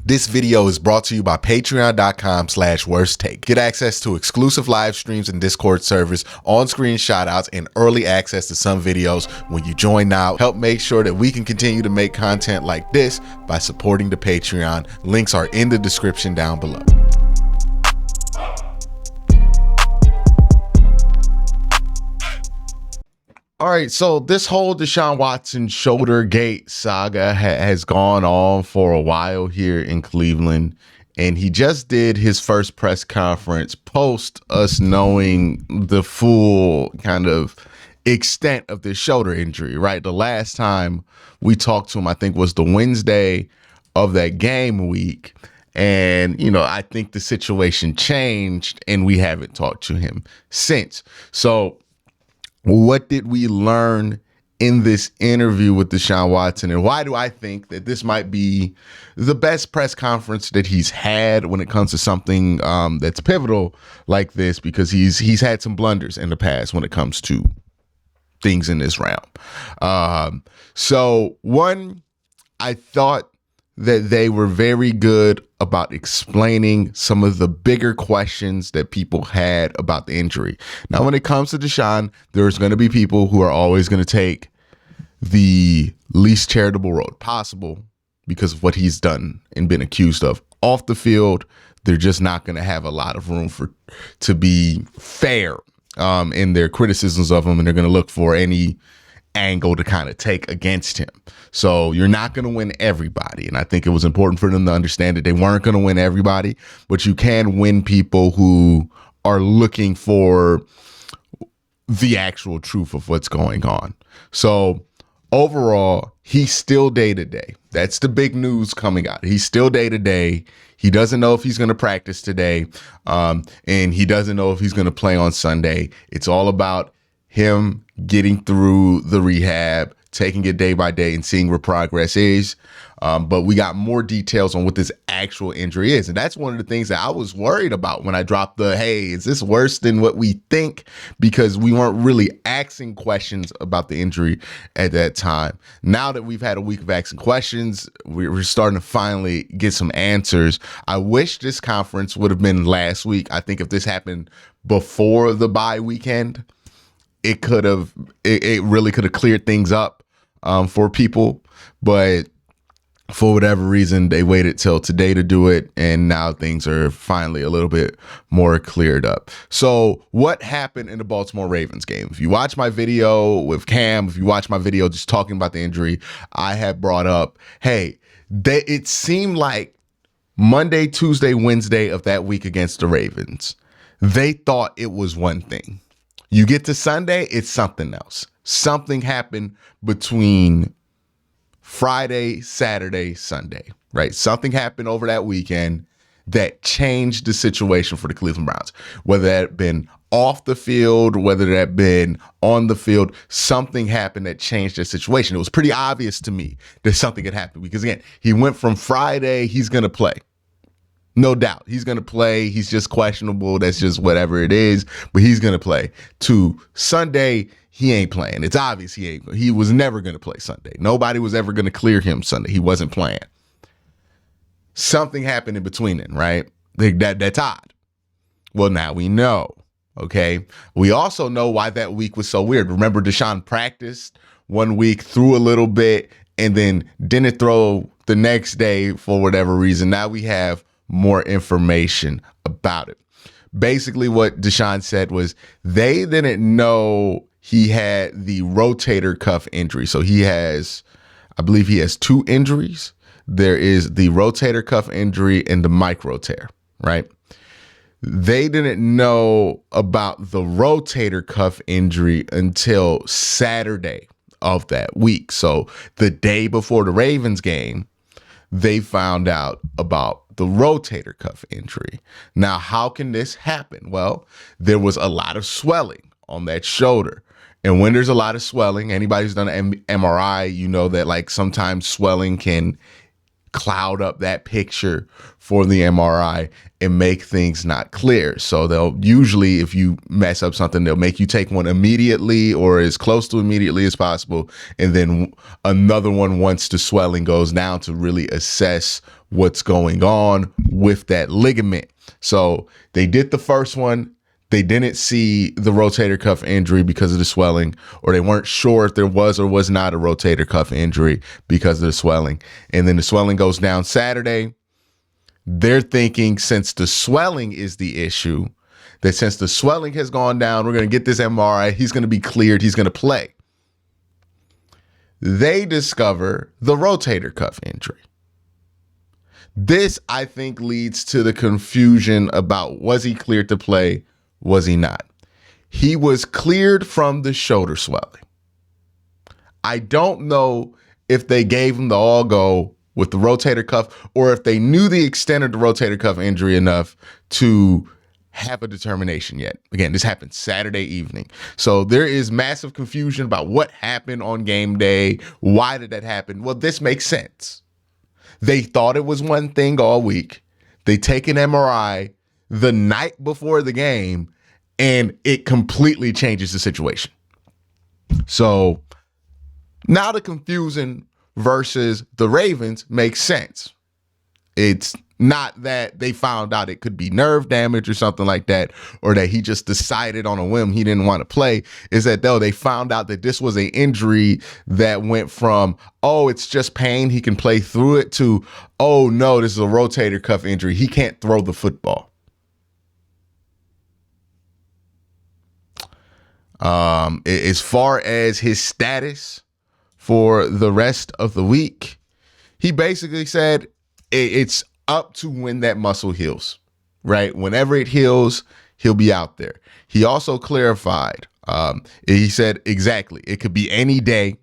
This video is brought to you by patreon.com/worsttake. Get access to exclusive live streams and Discord servers, on-screen shoutouts, and early access to some videos when you join now. Help make sure that we can continue to make content like this by supporting the Patreon. Links are in the description down below. All right, so this whole Deshaun Watson shoulder-gate saga has gone on for a while here in Cleveland, and he just did his first press conference post us knowing the full kind of extent of this shoulder injury, right? The last time we talked to him, I think, was the Wednesday of that game week, and, you know, I think the situation changed, and we haven't talked to him since. So what did we learn in this interview with Deshaun Watson, and why do I think that this might be the best press conference that he's had when it comes to something that's pivotal like this? Because he's had some blunders in the past when it comes to things in this realm. So one, I thought that they were very good about explaining some of the bigger questions that people had about the injury. Now, when it comes to Deshaun, there's going to be people who are always going to take the least charitable road possible because of what he's done and been accused of off the field. They're just not going to have a lot of room to be fair in their criticisms of him, and they're going to look for any angle to kind of take against him. So you're not going to win everybody. And I think it was important for them to understand that they weren't going to win everybody, but you can win people who are looking for the actual truth of what's going on. So overall, he's still day to day. That's the big news coming out. He's still day to day. He doesn't know if he's going to practice today, and he doesn't know if he's going to play on Sunday. It's all about him getting through the rehab, taking it day by day and seeing where progress is. But we got more details on what this actual injury is. And that's one of the things that I was worried about when I dropped the, hey, is this worse than what we think? Because we weren't really asking questions about the injury at that time. Now that we've had a week of asking questions, we're starting to finally get some answers. I wish this conference would have been last week. I think if this happened before the bye weekend, it really could have cleared things up for people, but for whatever reason, they waited till today to do it, and now things are finally a little bit more cleared up. So what happened in the Baltimore Ravens game? If you watch my video with Cam, if you watch my video just talking about the injury, I had brought up, hey, it seemed like Monday, Tuesday, Wednesday of that week against the Ravens, they thought it was one thing. You get to Sunday, it's something else. Something happened between Friday, Saturday, Sunday, right? Something happened over that weekend that changed the situation for the Cleveland Browns. Whether that had been off the field, whether that had been on the field, something happened that changed the situation. It was pretty obvious to me that something had happened because, again, he went from Friday, he's going to play. No doubt. He's going to play. He's just questionable. That's just whatever it is. But he's going to play. To Sunday, he ain't playing. It's obvious he was never going to play Sunday. Nobody was ever going to clear him Sunday. He wasn't playing. Something happened in between then, right? That's odd. Well, now we know. Okay. We also know why that week was so weird. Remember, Deshaun practiced one week, threw a little bit, and then didn't throw the next day for whatever reason. Now we have more information about it. Basically, what Deshaun said was they didn't know he had the rotator cuff injury. So I believe he has two injuries. There is the rotator cuff injury and the micro tear, right? They didn't know about the rotator cuff injury until Saturday of that week. So the day before the Ravens game, they found out about the rotator cuff injury. Now, how can this happen? Well, there was a lot of swelling on that shoulder. And when there's a lot of swelling, anybody who's done an MRI, you know that like sometimes swelling can cloud up that picture for the MRI and make things not clear. So they'll usually, if you mess up something, they'll make you take one immediately or as close to immediately as possible. And then another one once the swelling goes down to really assess what's going on with that ligament. So they did the first one. They didn't see the rotator cuff injury because of the swelling, or they weren't sure if there was or was not a rotator cuff injury because of the swelling. And then the swelling goes down Saturday. They're thinking, since the swelling is the issue, that since the swelling has gone down, we're going to get this MRI. He's going to be cleared. He's going to play. They discover the rotator cuff injury. This, I think, leads to the confusion about, was he cleared to play? Was he not? He was cleared from the shoulder swelling. I don't know if they gave him the all go with the rotator cuff or if they knew the extent of the rotator cuff injury enough to have a determination yet. Again, this happened Saturday evening. So there is massive confusion about what happened on game day. Why did that happen? Well, this makes sense. They thought it was one thing all week. They take an MRI the night before the game, and it completely changes the situation. So now the confusion versus the Ravens makes sense. It's not that they found out it could be nerve damage or something like that, or that he just decided on a whim he didn't want to play. Is that though they found out that this was an injury that went from, oh, it's just pain, he can play through it, to, oh no, this is a rotator cuff injury, he can't throw the football. As far as his status for the rest of the week, he basically said it's up to when that muscle heals, right? Whenever it heals, he'll be out there. He also clarified, he said, exactly, it could be any day.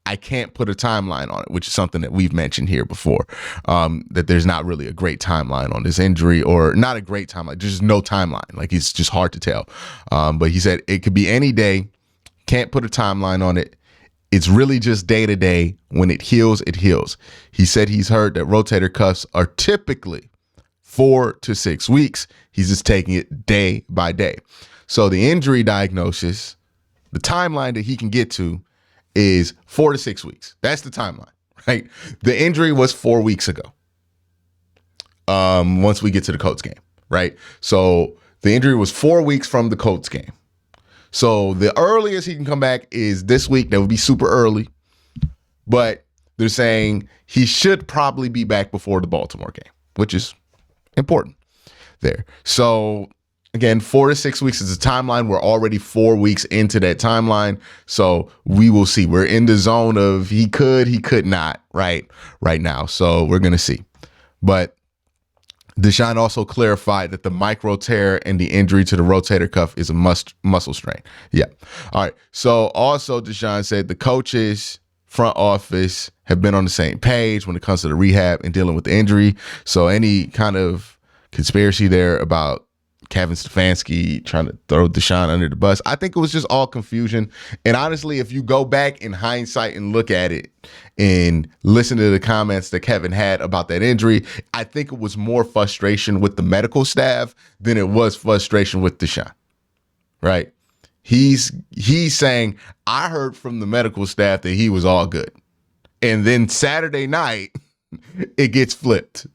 I can't put a timeline on it, which is something that we've mentioned here before, that there's not really a great timeline on this injury, or not a great timeline, just no timeline. Like, it's just hard to tell. But he said it could be any day, can't put a timeline on it. It's really just day to day. When it heals, it heals. He said he's heard that rotator cuffs are typically 4 to 6 weeks. He's just taking it day by day. So the injury diagnosis, the timeline that he can get to, is 4 to 6 weeks. That's the timeline, right? The injury was 4 weeks ago. Once we get to the Colts game, right? So the injury was 4 weeks from the Colts game. So the earliest he can come back is this week. That would be super early, but they're saying he should probably be back before the Baltimore game, which is important there. So again, 4 to 6 weeks is a timeline. We're already 4 weeks into that timeline. So we will see. We're in the zone of he could not, right now. So we're going to see. But Deshaun also clarified that the micro tear and the injury to the rotator cuff is a muscle strain. Yeah. All right. So also Deshaun said the coaches, front office have been on the same page when it comes to the rehab and dealing with the injury. So any kind of conspiracy there about Kevin Stefanski trying to throw Deshaun under the bus, I think it was just all confusion. And honestly, if you go back in hindsight and look at it and listen to the comments that Kevin had about that injury, I think it was more frustration with the medical staff than it was frustration with Deshaun, right? He's saying, I heard from the medical staff that he was all good. And then Saturday night, it gets flipped.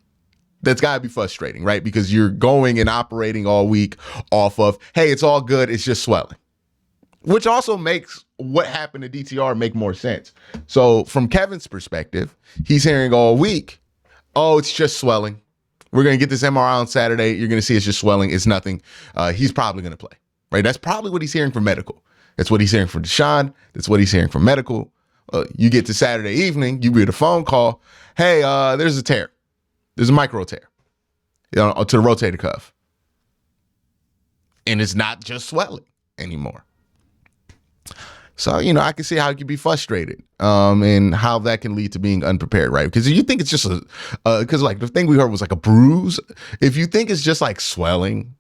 That's got to be frustrating, right? Because you're going and operating all week off of, hey, it's all good, it's just swelling. Which also makes what happened to DTR make more sense. So from Kevin's perspective, he's hearing all week, oh, it's just swelling. We're going to get this MRI on Saturday. You're going to see it's just swelling. It's nothing. He's probably going to play, right? That's probably what he's hearing from medical. That's what he's hearing from Deshaun. That's what he's hearing from medical. You get to Saturday evening, you get a phone call. Hey, there's a tear. There's a micro tear, to the rotator cuff. And it's not just swelling anymore. So, I can see how you can be frustrated and how that can lead to being unprepared, right? Because you think it's just because like the thing we heard was like a bruise. If you think it's just like swelling,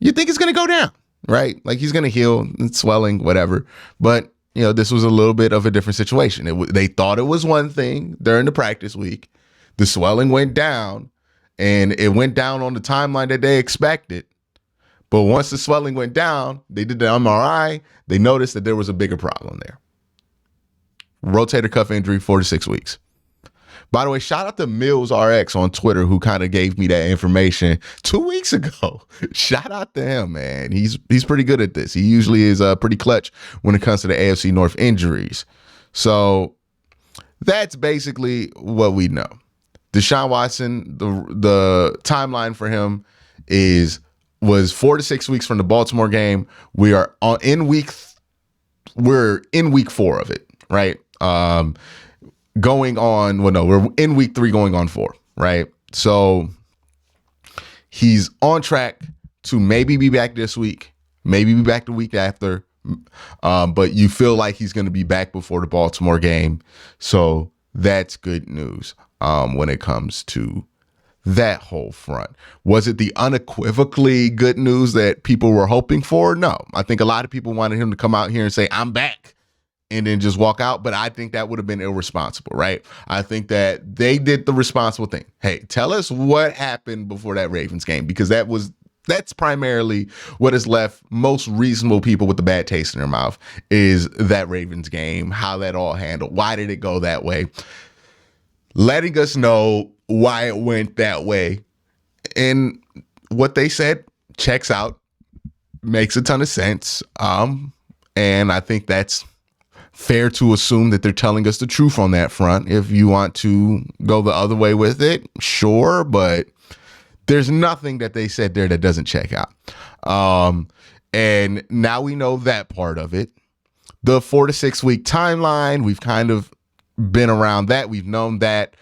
you think it's going to go down, right? Like he's going to heal, it's swelling, whatever. But, this was a little bit of a different situation. They thought it was one thing during the practice week. The swelling went down, and it went down on the timeline that they expected. But once the swelling went down, they did the MRI. They noticed that there was a bigger problem there. Rotator cuff injury, 4 to 6 weeks. By the way, shout out to Mills RX on Twitter, who kind of gave me that information 2 weeks ago. Shout out to him, man. He's pretty good at this. He usually is pretty clutch when it comes to the AFC North injuries. So that's basically what we know. Deshaun Watson, the timeline for him was 4 to 6 weeks from the Baltimore game. We're in week 4 of it, right? We're in week 3 going on 4, right? So he's on track to maybe be back this week, maybe be back the week after. But you feel like he's going to be back before the Baltimore game. So that's good news when it comes to that whole front. Was it the unequivocally good news that people were hoping for? No. I think a lot of people wanted him to come out here and say, I'm back, and then just walk out. But I think that would have been irresponsible, right? I think that they did the responsible thing. Hey, tell us what happened before that Ravens game, because that's primarily what has left most reasonable people with a bad taste in their mouth, is that Ravens game, how that all handled. Why did it go that way? Letting us know why it went that way. And what they said checks out, makes a ton of sense. And I think that's fair to assume that they're telling us the truth on that front. If you want to go the other way with it, sure, but there's nothing that they said there that doesn't check out. And now we know that part of it. The 4 to 6 week timeline, we've kind of been around that. We've known that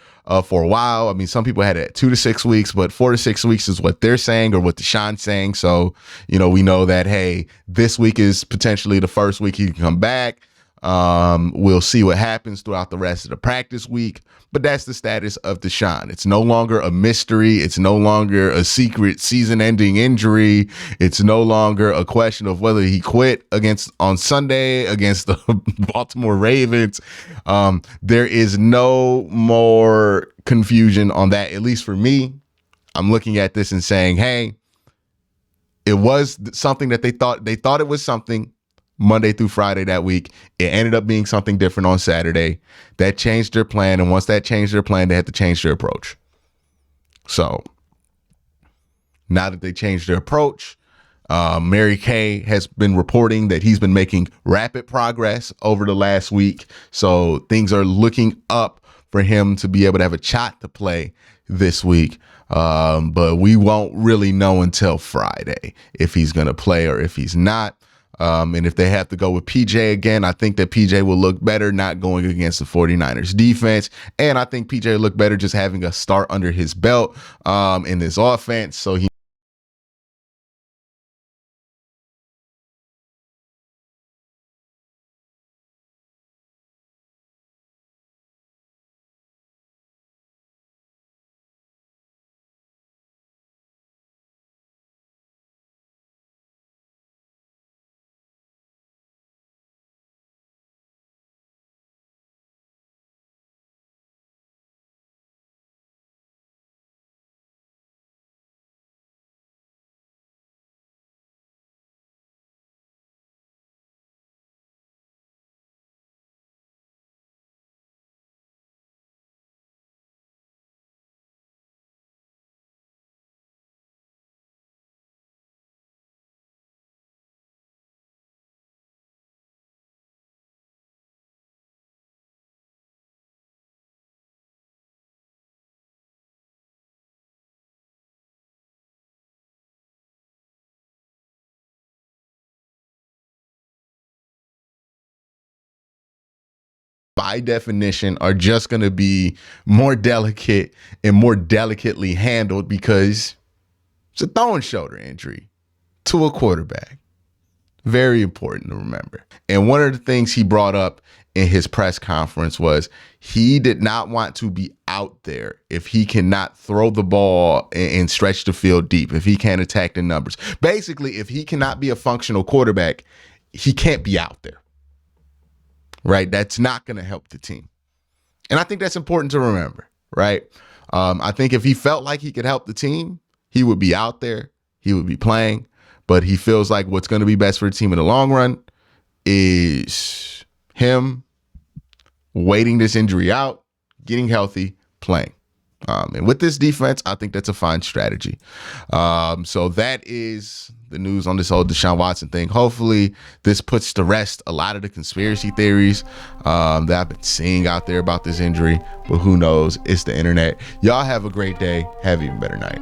for a while. I mean, some people had it at 2 to 6 weeks, but 4 to 6 weeks is what they're saying, or what Deshaun's saying. So, we know that, hey, this week is potentially the first week he can come back. We'll see what happens throughout the rest of the practice week, but that's the status of Deshaun. It's no longer a mystery. It's no longer a secret season-ending injury. It's no longer a question of whether he quit on Sunday against the Baltimore Ravens. There is no more confusion on that, at least for me. I'm looking at this and saying, hey, it was something that they thought it was something Monday through Friday that week. It ended up being something different on Saturday. That changed their plan. And once that changed their plan, they had to change their approach. So now that they changed their approach, Mary Kay has been reporting that he's been making rapid progress over the last week. So things are looking up for him to be able to have a shot to play this week. But we won't really know until Friday if he's going to play or if he's not. And if they have to go with PJ again, I think that PJ will look better not going against the 49ers defense. And I think PJ will look better just having a start under his belt in this offense. So he by definition are just going to be more delicate and more delicately handled because it's a throw and shoulder injury to a quarterback. Very important to remember. And one of the things he brought up in his press conference was he did not want to be out there if he cannot throw the ball and stretch the field deep, if he can't attack the numbers. Basically, if he cannot be a functional quarterback, he can't be out there. Right? That's not going to help the team. And I think that's important to remember, right? I think if he felt like he could help the team, he would be out there, he would be playing. But he feels like what's going to be best for the team in the long run is him waiting this injury out, getting healthy, playing. And with this defense, I think that's a fine strategy. So that is the news on this whole Deshaun Watson thing. Hopefully this puts to rest a lot of the conspiracy theories that I've been seeing out there about this injury, but who knows? It's the internet. Y'all have a great day. Have an even better night.